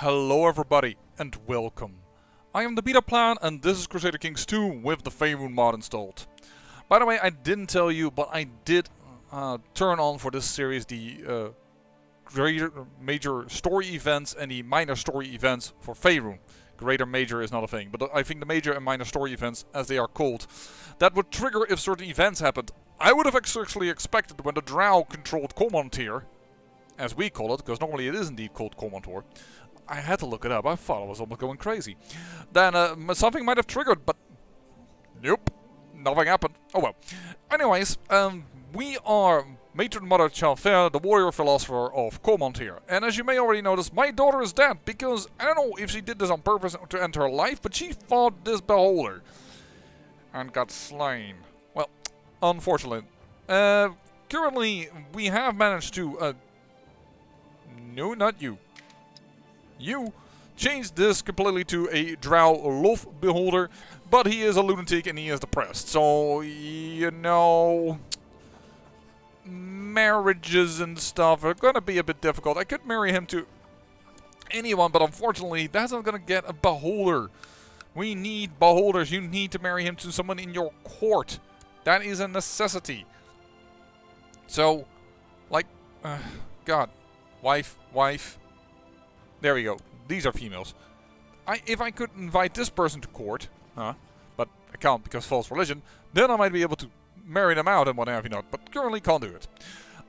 Hello everybody, and welcome. I am the Beta Plan, and this is Crusader Kings 2 with the Faerûn mod installed. By the way, I didn't tell you, but I did turn on for this series the greater major story events and the minor story events for Faerûn. Greater major is not a thing, but I think the major and minor story events, as they are called, that would trigger if certain events happened. I would have actually expected when the Drow controlled Cormanthor, as we call it, because normally it is indeed called Cormanthor. I had to look it up, I thought I was almost going crazy. Then something might have triggered, but nope, nothing happened. Oh well. Anyways, we are Matron Mother Chalfair, the warrior philosopher of Cormanthor. And as you may already notice, my daughter is dead, because I don't know if she did this on purpose to end her life, but she fought this beholder. And got slain. Well, unfortunately. Currently, we have managed to... no, not you. You changed this completely to a Drow Lolth beholder, but he is a lunatic and he is depressed. So, you know, marriages and stuff are gonna be a bit difficult. I could marry him to anyone, but unfortunately, that's not gonna get a beholder. We need beholders. You need to marry him to someone in your court. That is a necessity. So, like, God, wife. There we go. These are females. If I could invite this person to court, but I can't because false religion, then I might be able to marry them out and what have you not, but currently can't do it.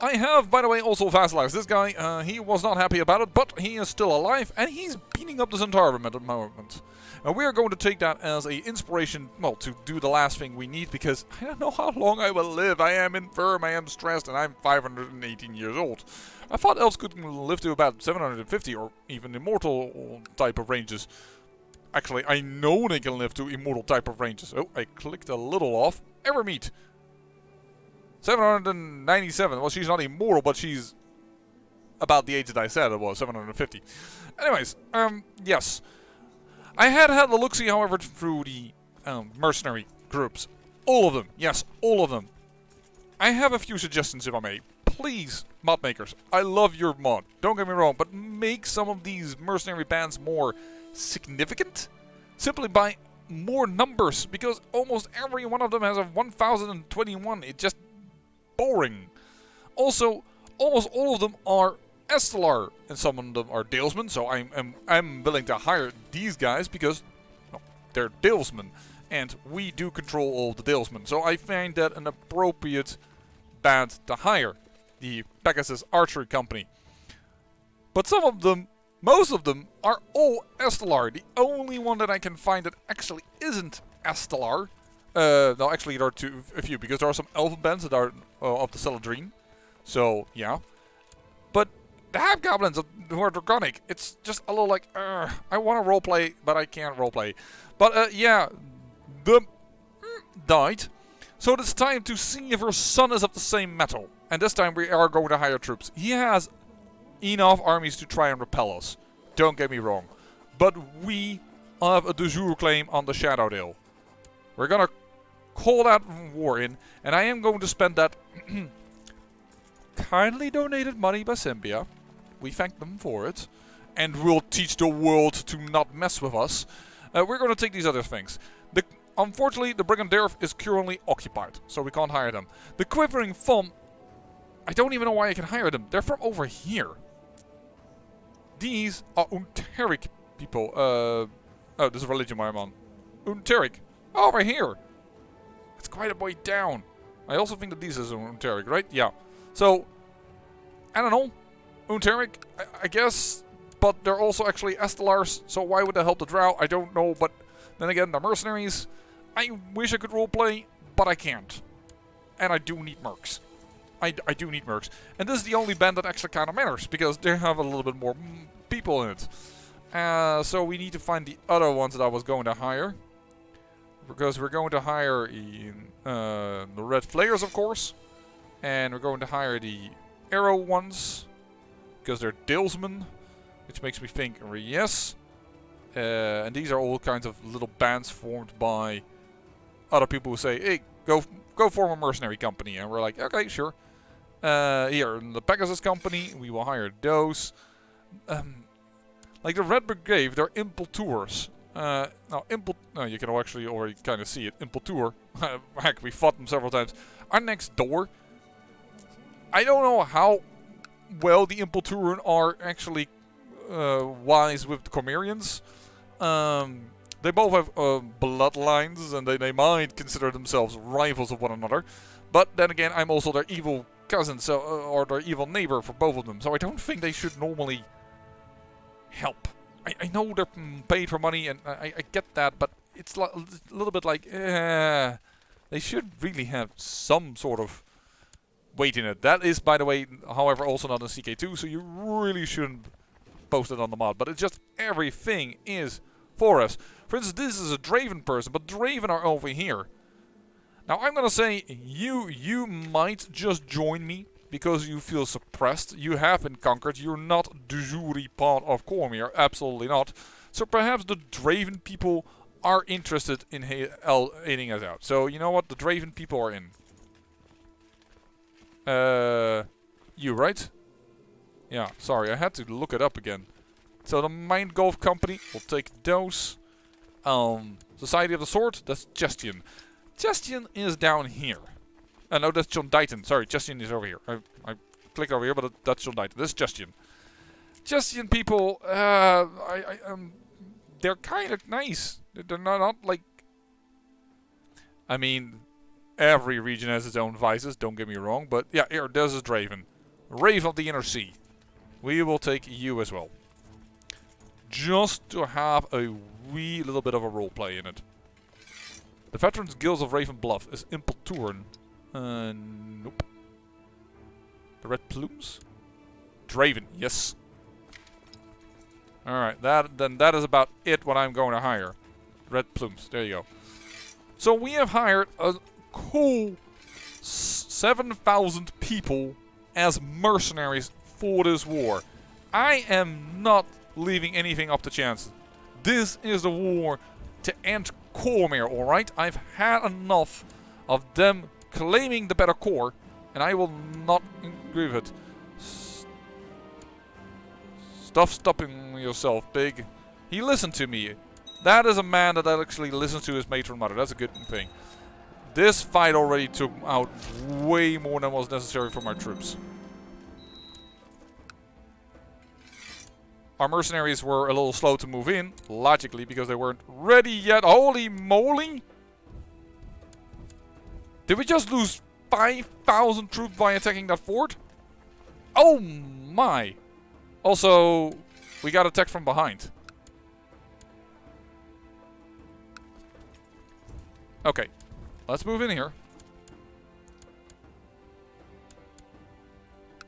I have, by the way, also vassalized this guy. He was not happy about it, but he is still alive, and he's beating up this entire at the moment. And we are going to take that as an inspiration, well, to do the last thing we need, because I don't know how long I will live. I am infirm, I am stressed, and I'm 518 years old. I thought elves could live to about 750, or even immortal type of ranges. Actually, I know they can live to immortal type of ranges. Oh, I clicked a little off. Ever meet? 797. Well, she's not immortal, but she's about the age that I said it was, 750. Anyways, yes. I had a look-see, however, through the mercenary groups. All of them. Yes, all of them. I have a few suggestions, if I may. Please, mod makers, I love your mod. Don't get me wrong, but make some of these mercenary bands more significant. Simply by more numbers, because almost every one of them has a 1021. It's just boring. Also, almost all of them are Estelar, and some of them are Dalesmen, so I'm willing to hire these guys because they're Dalesmen, and we do control all the Dalesmen. So I find that an appropriate band to hire, the Pegasus Archery Company. But some of them, most of them, are all Estelar. The only one that I can find that actually isn't Estelar, no, actually there are a few, because there are some elven bands that are of the Celadrine. So yeah, but the half-goblins who are draconic, it's just a little like, I want to roleplay, but I can't roleplay. But yeah, the died. So it's time to see if her son is of the same metal. And this time we are going to hire troops. He has enough armies to try and repel us. Don't get me wrong. But we have a de jure claim on the Shadowdale. We're gonna call that war in, and I am going to spend that kindly donated money by Symbia. We thank them for it. And we'll teach the world to not mess with us. We're going to take these other things. Unfortunately, the Brigand is currently occupied, so we can't hire them. The Quivering Thumb, I don't even know why I can hire them. They're from over here. These are Unteric people. Oh, this is religion where I'm on. Unteric. Over here. It's quite a way down. I also think that these is Unteric, right? Yeah. So, I don't know. Unteric, I guess. But they're also actually Estelars, so why would they help the Drow? I don't know, but then again, the mercenaries. I wish I could roleplay, but I can't. And I do need mercs. I do need mercs. And this is the only band that actually kind of matters, because they have a little bit more people in it. So we need to find the other ones that I was going to hire. Because we're going to hire the Red Flayers, of course. And we're going to hire the Arrow ones. Because they're Dalesmen. Which makes me think, yes. And these are all kinds of little bands formed by other people who say, hey, go form a mercenary company. And we're like, okay, sure. Here, in the Pegasus company, we will hire those. Like the Red Brigade, they're Impultors. No, you can actually already kind of see it. Impultor. Heck, we fought them several times. Our next door. I don't know how well the Impulturen are actually wise with the Cormyrians. They both have bloodlines, and they might consider themselves rivals of one another. But then again, I'm also their evil cousin, so or their evil neighbor for both of them. So I don't think they should normally help. I know they're paid for money, and I get that, but it's a little bit like, they should really have some sort of weight in it. That is, by the way, however, also not in CK2, so you really shouldn't post it on the mod. But it's just everything is for us. For instance, this is a Draven person, but Draven are over here. Now, I'm gonna say, you might just join me because you feel suppressed. You have been conquered. You're not de jure part of Cormyr. Absolutely not. So perhaps the Draven people are interested in aiding us out. So, you know what? The Draven people are in. You, right? Yeah, sorry. I had to look it up again. So the Mind Golf Company will take those. Society of the Sword, that's Justian. Justian is down here. No, that's John Dighton. Sorry, Justian is over here. I clicked over here, but that's John Dighton. This is Justian. Justian people, they're kind of nice. They're not like... I mean, every region has its own vices, don't get me wrong. But yeah, here, there's a Draven. Raven of the Inner Sea. We will take you as well. Just to have a wee little bit of a roleplay in it. The Veterans Guilds of Raven Bluff is Impulturen. Nope. The Red Plumes? Draven, yes. Alright, that is about it what I'm going to hire. Red Plumes, there you go. So we have hired a cool 7,000 people as mercenaries for this war. I am not leaving anything up to chance. This is the war to end Cormyr, alright? I've had enough of them claiming the better core, and I will not agree with it. Stop stopping yourself, pig. He listened to me. That is a man that actually listens to his matron mother. That's a good thing. This fight already took out way more than was necessary for my troops. Our mercenaries were a little slow to move in, logically, because they weren't ready yet. Holy moly! Did we just lose 5,000 troops by attacking that fort? Oh my! Also, we got attacked from behind. Okay, let's move in here.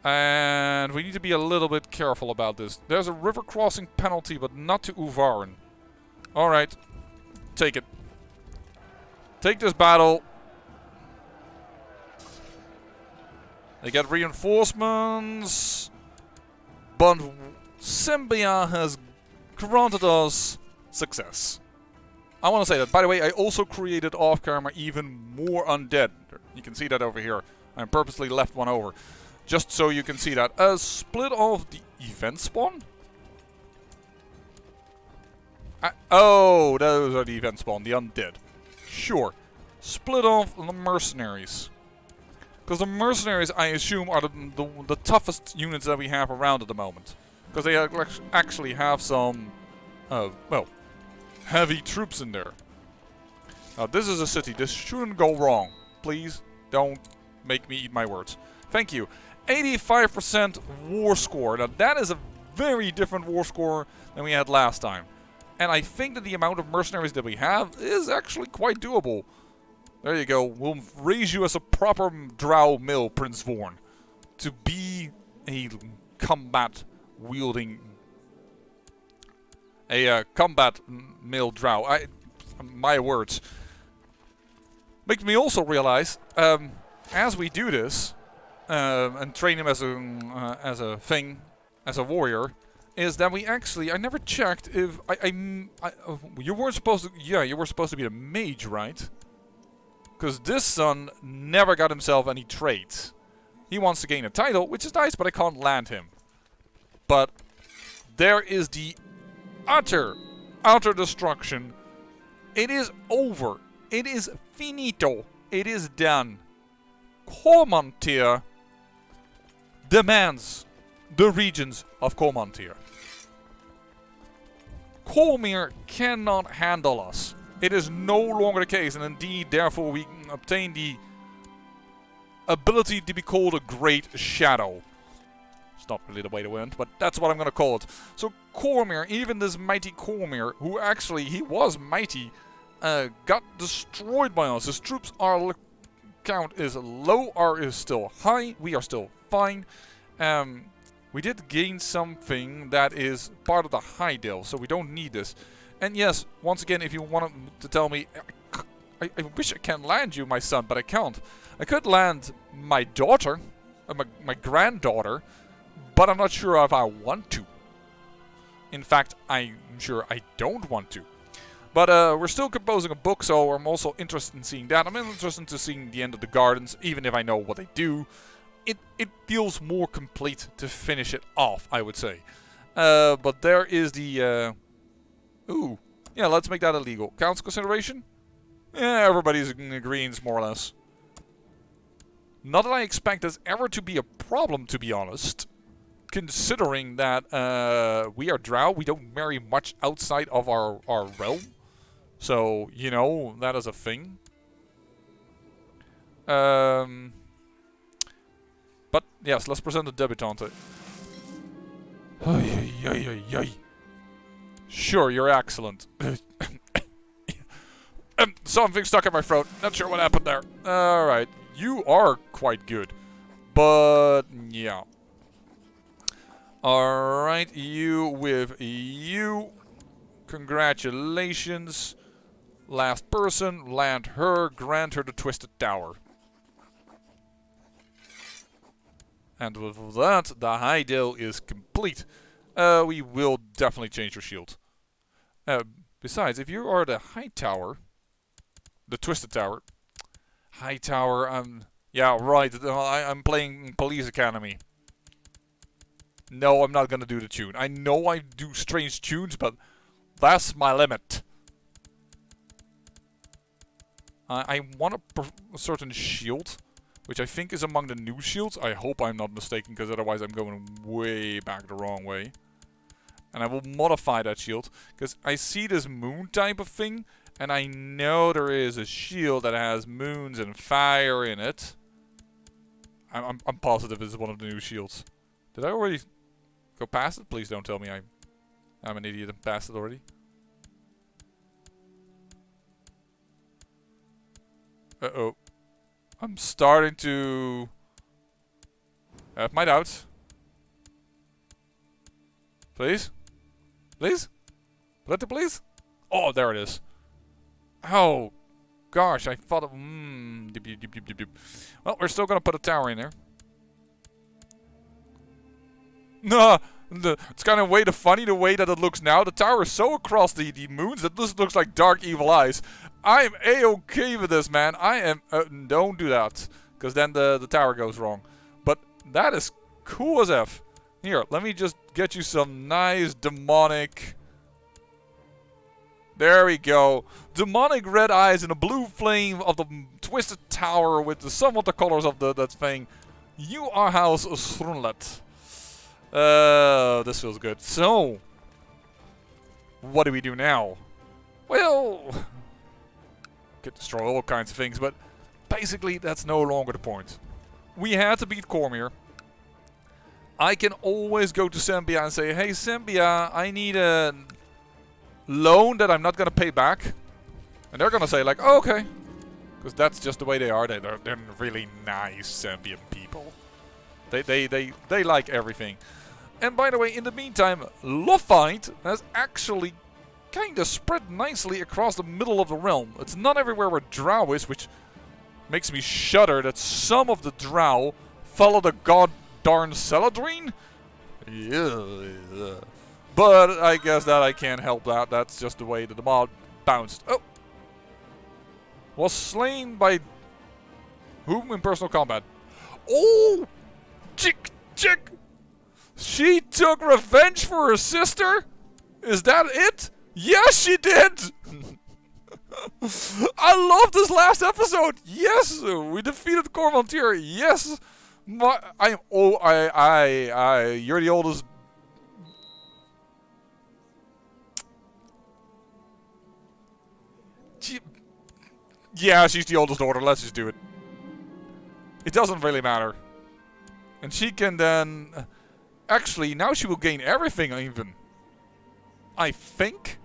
And we need to be a little bit careful about this. There's a river crossing penalty, but not to Uvaren. Alright. Take it. Take this battle. They get reinforcements. But Symbia has granted us success. I want to say that. By the way, I also created off-camera even more undead. You can see that over here. I purposely left one over. Just so you can see that. A split of the event spawn? Oh, those are the event spawn, the undead. Sure. Split off the mercenaries. Because the mercenaries, I assume, are the toughest units that we have around at the moment. Because they actually have some, well, heavy troops in there. Now, this is a city. This shouldn't go wrong. Please don't make me eat my words. Thank you. 85% war score. Now that is a very different war score than we had last time. And I think that the amount of mercenaries that we have is actually quite doable. There you go. We'll raise you as a proper drow mill, Prince Vorn. To be a combat wielding... A combat mill drow. My words. Makes me also realize, as we do this... and train him as a warrior, is that we actually, I never checked if, you weren't supposed to, yeah, you were supposed to be a mage, right? Because this son never got himself any traits. He wants to gain a title, which is nice, but I can't land him. But there is the utter destruction. It is over. It is finito. It is done. Cormanthor demands the regions of Cormanthor. Cormyr cannot handle us. It is no longer the case, and indeed, therefore, we obtain the ability to be called a Great Shadow. It's not really the way to win, but that's what I'm going to call it. So Cormyr, even this mighty Cormyr, who actually, he was mighty, got destroyed by us. His troops are count is low, R is still high. We are still fine. We did gain something that is part of the high deal, so we don't need this. And yes, once again, if you want to tell me, I wish I can land you, my son, but I can't. I could land my daughter, my granddaughter, but I'm not sure if I want to. In fact, I'm sure I don't want to. But we're still composing a book, so I'm also interested in seeing that. I'm interested in seeing the end of the gardens, even if I know what they do. It feels more complete to finish it off, I would say. But there is the... ooh. Yeah, let's make that illegal. Council consideration? Yeah, everybody's in agreement, more or less. Not that I expect this ever to be a problem, to be honest. Considering that we are Drow, we don't marry much outside of our realm. So, you know, that is a thing. But, yes, let's present the debutante. Sure, you're excellent. Something stuck in my throat. Not sure what happened there. Alright, you are quite good. But, yeah. Alright, you with you. Congratulations. Last person, land her, grant her the Twisted Tower. And with that, the high deal is complete. We will definitely change your shield. Besides, if you are the high tower, the Twisted Tower, high tower, yeah, right, I'm playing Police Academy. No, I'm not gonna do the tune. I know I do strange tunes, but that's my limit. I want a certain shield, which I think is among the new shields. I hope I'm not mistaken, because otherwise I'm going way back the wrong way. And I will modify that shield, because I see this moon type of thing, and I know there is a shield that has moons and fire in it. I'm positive this is one of the new shields. Did I already go past it? Please don't tell me I'm an idiot and passed it already. Uh-oh. I'm starting to have my doubts. Please? Please? Let it please? Oh, there it is. Oh, gosh, I thought of... Well, we're still going to put a tower in there. No, it's kind of funny the way that it looks now. The tower is so across the moons that this looks like dark evil eyes. I am A-okay with this, man. I am... don't do that, because then the tower goes wrong. But that is cool as F. Here, let me just get you some nice demonic... There we go. Demonic red eyes and a blue flame of the Twisted Tower with somewhat the colors of that thing. You are House Srunlet. This feels good. So, what do we do now? Well, could destroy all kinds of things, but basically that's no longer the point. We had to beat Cormyr. I can always go to Sembia and say, hey Sembia, I need a loan that I'm not gonna pay back. And they're gonna say like, oh, okay. Because that's just the way they are. They're really nice Sembian people. They like everything. And by the way, in the meantime, Lolth has actually kind of spread nicely across the middle of the realm. It's not everywhere where Drow is, which makes me shudder that some of the Drow follow the god darn Celadrine. Yeah. But I guess that I can't help that. That's just the way that the mod bounced. Oh. Was slain by whom in personal combat? Oh! Chick! She took revenge for her sister? Is that it? Yes, she did! I love this last episode! Yes! We defeated Cormanthor! Yes! You're the oldest... Yeah, she's the oldest daughter. Let's just do it. It doesn't really matter. And she can then... Actually, now she will gain everything even. I think?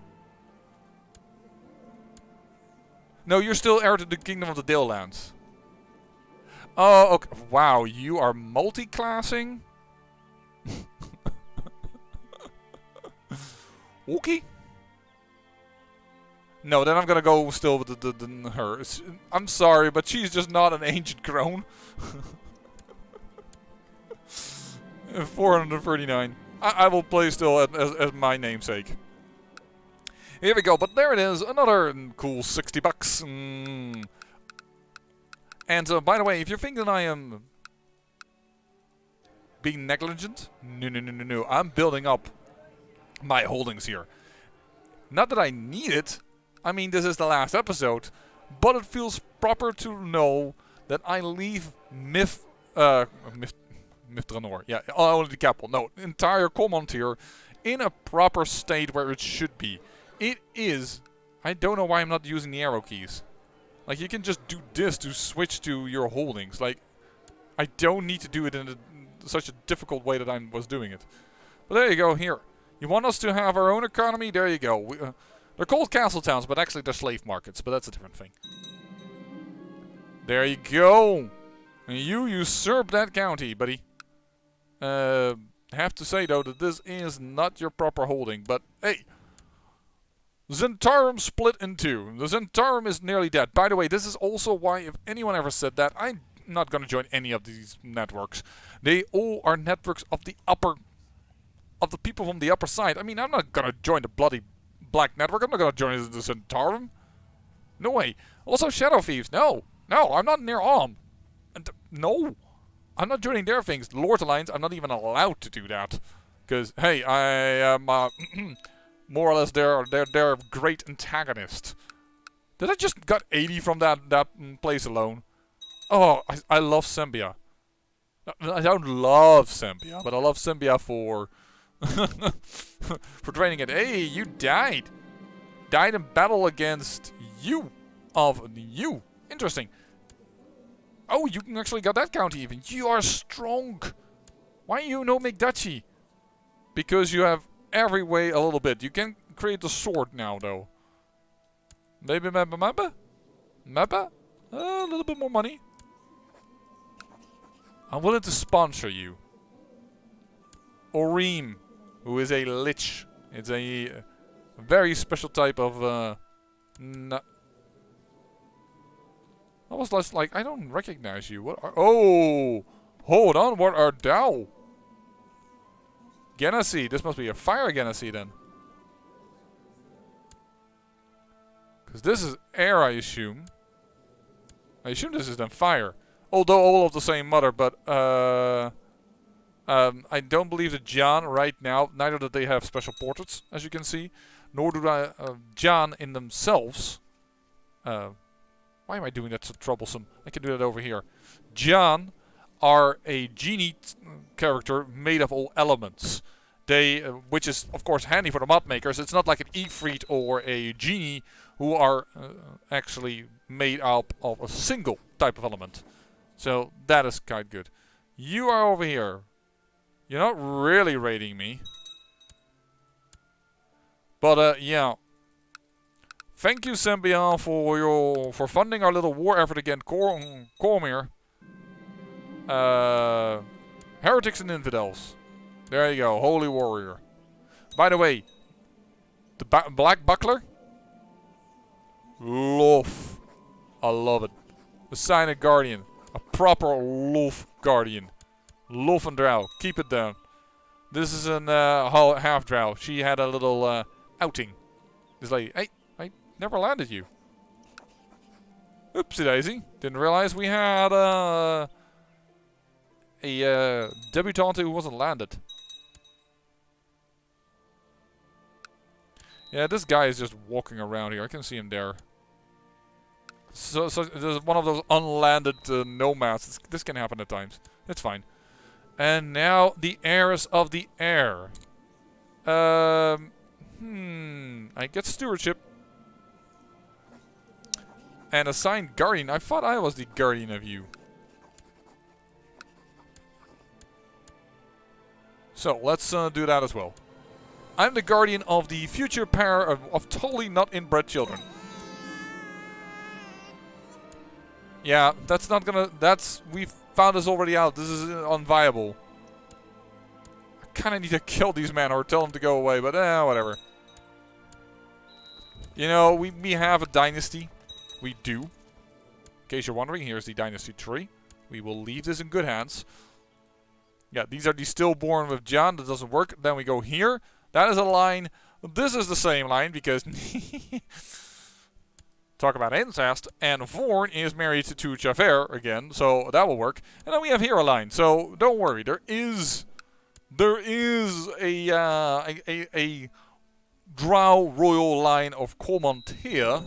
No, you're still heir to the Kingdom of the Dalelands. Oh, okay. Wow, you are multi-classing? Okay. No, then I'm gonna go still with her. I'm sorry, but she's just not an ancient crone. 439. I will play still as my namesake. Here we go, but there it is. Another cool 60 bucks. And by the way, if you're thinking I am being negligent, no. I'm building up my holdings here. Not that I need it. I mean, this is the last episode, but it feels proper to know that I leave Mithranor. Yeah, only the capital. No, entire Cormanthor in a proper state where it should be. It is. I don't know why I'm not using the arrow keys. Like, you can just do this to switch to your holdings. Like, I don't need to do it in such a difficult way that I was doing it. But there you go, here. You want us to have our own economy? There you go. They're called castle towns, but actually they're slave markets. But that's a different thing. There you go. And you usurp that county, buddy. I have to say, though, that this is not your proper holding. But, hey. Zentarum split in two. The Zentarum is nearly dead. By the way, this is also why, if anyone ever said that, I'm not going to join any of these networks. They all are networks of the people from the upper side. I mean, I'm not going to join the bloody Black Network. I'm not going to join the Zentarum. No way. Also, Shadow Thieves. No, I'm not near Alm. And no, I'm not joining their things. Lord Alliance, I'm not even allowed to do that. Because, hey, I am... more or less, they're great antagonist. Did I just got 80 from that place alone? Oh, I love Sembia. I don't love Sembia, but I love Sembia for for training it. Hey, you died. Died in battle against you. Interesting. Oh, you can actually got that county even. You are strong. Why you no make duchy? Because you have every way a little bit. You can create a sword now, though. Maybe Mappa? A little bit more money. I'm willing to sponsor you. Orim, who is a lich. It's a very special type of... I was less like, I don't recognize you. What are... Oh! Hold on, what are thou? Genasi. This must be a fire Genasi then. Because this is air, I assume. I assume this is then fire. Although all of the same mother, but I don't believe that Jan right now, neither do they have special portraits, as you can see. Nor do Jan in themselves. Why am I doing that so troublesome? I can do that over here. Jan are a genie character made of all elements. They, which is of course handy for the mod makers. It's not like an Ifrit or a genie who are actually made up of a single type of element. So that is quite good. You are over here. You're not really raiding me. But yeah. Thank you, Sembia, for funding our little war effort against Cormyr. Heretics and infidels. There you go, holy warrior. By the way, the black buckler. Lolth. I love it. The Signet Guardian. A proper Lolth Guardian. Lolth and Drow. Keep it down. This is an half Drow. She had a little outing. This lady. Hey, I never landed you. Oopsie daisy. Didn't realize we had a debutante who wasn't landed. Yeah, this guy is just walking around here. I can see him there. So there's one of those unlanded nomads. This can happen at times. It's fine. And now the heirs of the heir. I get stewardship. And assigned guardian. I thought I was the guardian of you. So let's do that as well. I'm the guardian of the future pair of totally not inbred children. Yeah, that's not gonna... we found this already out. This is unviable. I kinda need to kill these men or tell them to go away, but whatever. You know, we have a dynasty. We do. In case you're wondering, here's the dynasty tree. We will leave this in good hands. Yeah, these are the stillborn with John. That doesn't work. Then we go here. That is a line. This is the same line because... talk about incest. And Faerûn is married to Jafer again. So that will work. And then we have here a line. So don't worry. There is a Drow royal line of Cormanthor.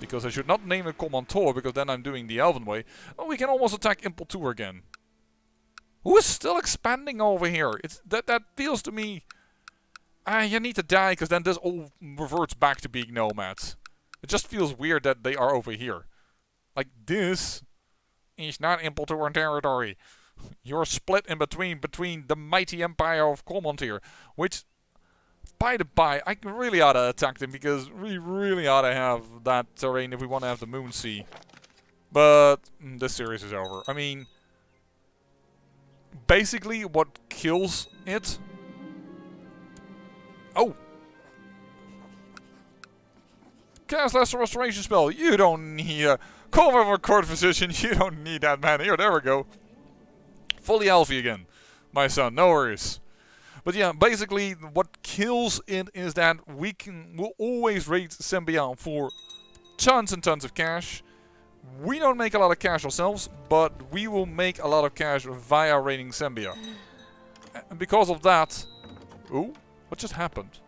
Because I should not name it Cormanthor, because then I'm doing the Elven way. Oh, we can almost attack Impultur again. Who is still expanding over here? It's that feels to me... you need to die, because then this all reverts back to being nomads. It just feels weird that they are over here. Like, this is not Impultur territory. You're split in between the mighty empire of Cormanthor, which... by the by, I really ought to attack them because we really ought to have that terrain if we want to have the Moon Sea. But this series is over. I mean, basically what kills it... Oh! Cast Lesser Restoration spell. You don't need a... Call over a court physician. You don't need that, man. Here, there we go. Fully Alfie again. My son, no worries. But yeah, basically what kills it is that we'll always raid Sembia for tons and tons of cash. We don't make a lot of cash ourselves, but we will make a lot of cash via raiding Sembia. And because of that... Ooh, what just happened?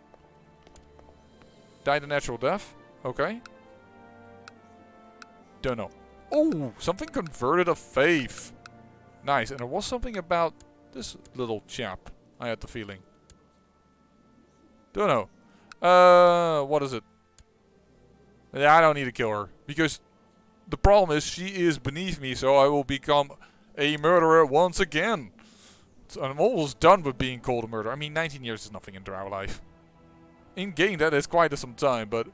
Died a natural death? Okay. Don't know. Oh, something converted a faith. Nice, and there was something about this little chap. I had the feeling. Don't know. What is it? Yeah, I don't need to kill her. Because the problem is she is beneath me, so I will become a murderer once again. So I'm almost done with being called a murderer. I mean, 19 years is nothing in Drow life. In game, that is quite some time, but...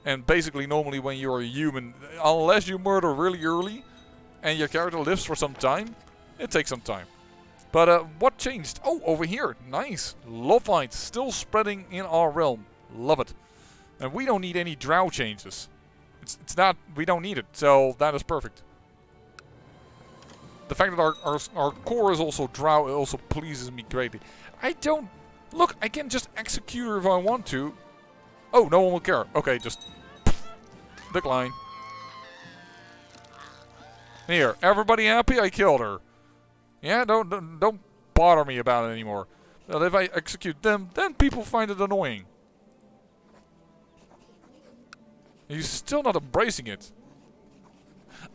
And basically, normally when you're a human, unless you murder really early, and your character lives for some time, it takes some time. But what changed? Oh, over here. Nice. Lolth still spreading in our realm. Love it. And we don't need any Drow changes. It's not... We don't need it. So that is perfect. The fact that our core is also Drow also pleases me greatly. I don't... Look, I can just execute her if I want to. Oh, no one will care. Okay, just... Decline. Here. Everybody happy? I killed her. Yeah, don't bother me about it anymore. But if I execute them, then people find it annoying. He's still not embracing it.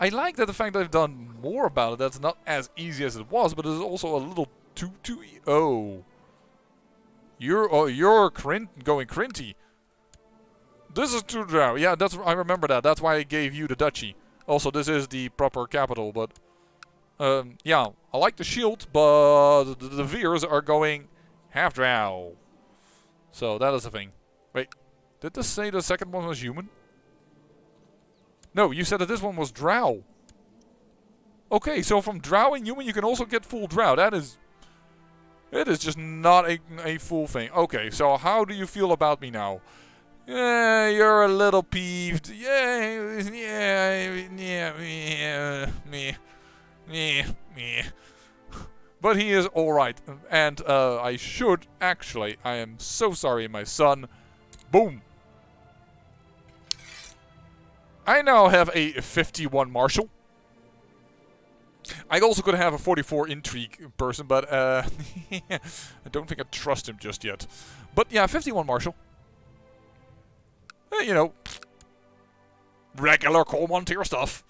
I like that the fact that I've done more about it. That's not as easy as it was, but it's also a little too oh. You're going crinty. This is too Drow. Yeah, I remember that. That's why I gave you the duchy. Also, this is the proper capital, but yeah, I like the shield, but the Veers are going half Drow. So that is the thing. Wait, did this say the second one was human? No, you said that this one was Drow. Okay, so from Drow and human you can also get full Drow. That is... It is just not a full thing. Okay, so how do you feel about me now? Yeah, you're a little peeved. Yeah, me. But he is alright. And I should actually... I am so sorry, my son. Boom. I now have a 51 martial. I also could have a 44 intrigue person, but I don't think I trust him just yet. But yeah, 51 martial. You know, regular Cormanthor stuff.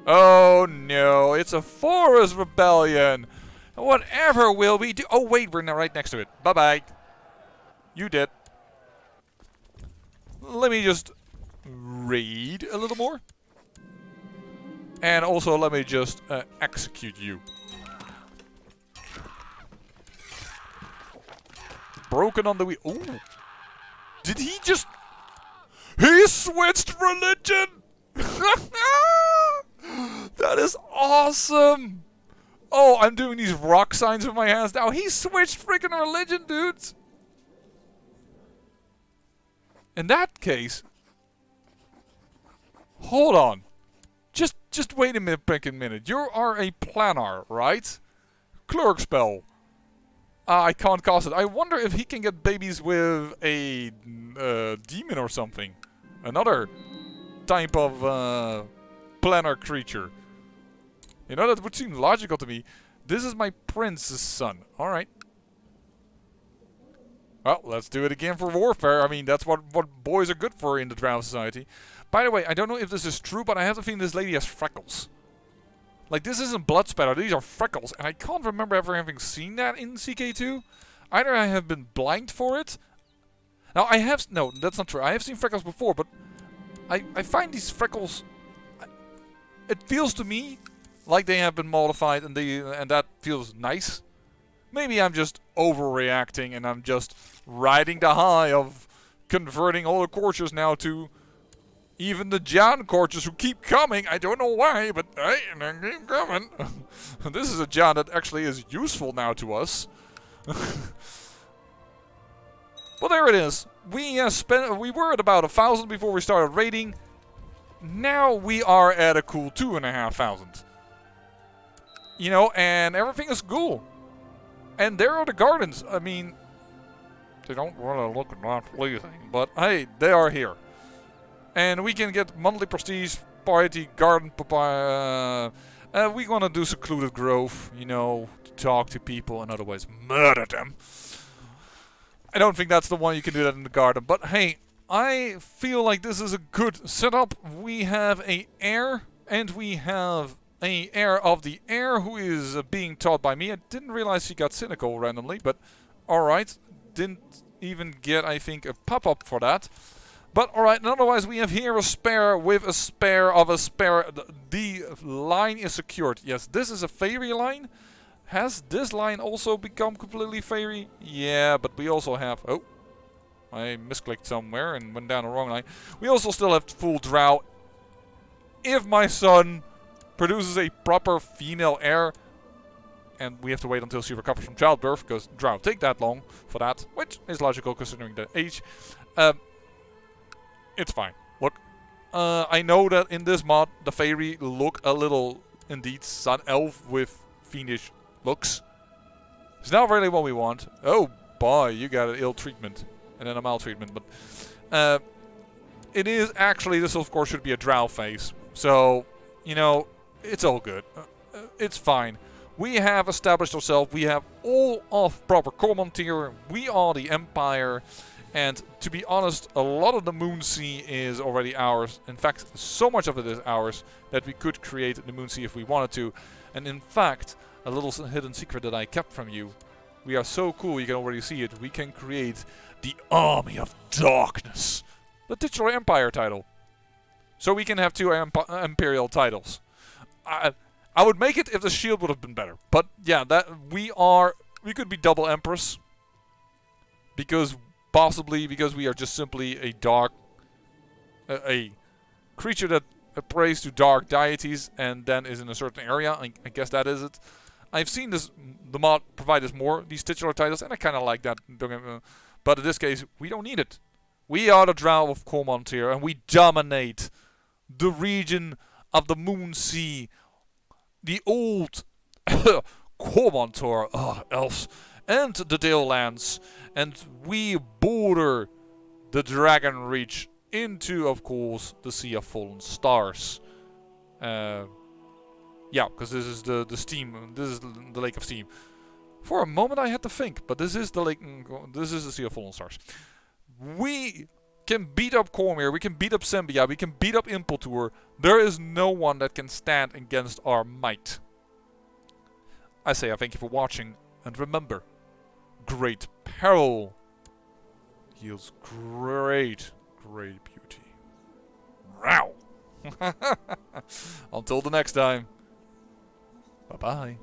Oh no, it's a forest rebellion. Whatever will we do? Oh wait, we're right next to it. Bye bye. You did. Let me just raid a little more. And also let me just execute you. Broken on the wheel. Ooh. Did he just... He switched religion! That is awesome! Oh, I'm doing these rock signs with my hands now. He switched freaking religion, dudes! In that case... Hold on. Just wait a minute. You are a planar, right? Cleric spell. I can't cast it. I wonder if he can get babies with a demon or something. Another type of planar creature. You know, that would seem logical to me. This is my prince's son. Alright. Well, let's do it again for warfare. I mean, that's what boys are good for in the Drow society. By the way, I don't know if this is true, but I have the feeling this lady has freckles. Like, this isn't blood spatter, these are freckles. And I can't remember ever having seen that in CK2. Either I have been blind for it. Now, I have... No, that's not true. I have seen freckles before, but... I find these freckles... It feels to me like they have been modified, and that feels nice. Maybe I'm just overreacting, and I'm just riding the high of converting all the courses now to... Even the John courses who keep coming. I don't know why, but hey, they keep coming. This is a John that actually is useful now to us. Well, there it is. We were at about 1,000 before we started raiding. Now we are at a cool 2,500. You know, and everything is cool. And there are the gardens. I mean, they don't really look that pleasing, but hey, they are here. And we can get monthly prestige, piety, garden papaya. We want to do secluded grove, you know, to talk to people and otherwise murder them. I don't think that's the one you can do that in the garden. But hey, I feel like this is a good setup. We have a heir, and we have a heir of the heir who is being taught by me. I didn't realize she got cynical randomly, but alright. Didn't even get, I think, a pop-up for that. But alright, and otherwise we have here a spare with a spare of a spare. The line is secured. Yes, this is a fairy line. Has this line also become completely fairy? Yeah, but we also have... Oh, I misclicked somewhere and went down the wrong line. We also still have full Drow. If my son produces a proper female heir, and we have to wait until she recovers from childbirth, because Drow take that long for that, which is logical considering the age. It's fine. Look, I know that in this mod, the fairy look a little, indeed, sun elf with fiendish looks. It's not really what we want. Oh boy, you got an ill treatment. And then a maltreatment. But it is actually, this of course should be a Drow face. So, you know, it's all good. It's fine. We have established ourselves. We have all of proper Cormanthor. We are the Empire. And to be honest, a lot of the Moonsea is already ours. In fact, so much of it is ours that we could create the Moonsea if we wanted to. And in fact, a little hidden secret that I kept from you. We are so cool, you can already see it. We can create the Army of Darkness. The titular Empire title. So we can have two Imperial titles. I would make it if the shield would have been better. But yeah, that we could be double Empress. Possibly because we are just simply a dark... a creature that prays to dark deities and then is in a certain area. I guess that is it. I've seen the mod provide us more, these titular titles, and I kind of like that. But in this case, we don't need it. We are the Drow of Cormanthor, and we dominate the region of the Moonsea, the old Cormanthor, elves, and the Dale lands. And we border the Dragon Reach into, of course, the Sea of Fallen Stars. Yeah, because this is the steam. This is the Lake of Steam. For a moment, I had to think, but this is the lake. This is the Sea of Fallen Stars. we can beat up Cormyr, we can beat up Sembia, we can beat up Impultur. There is no one that can stand against our might. I say I thank you for watching, and remember, great peril yields great beauty. Row! Until the next time, bye-bye.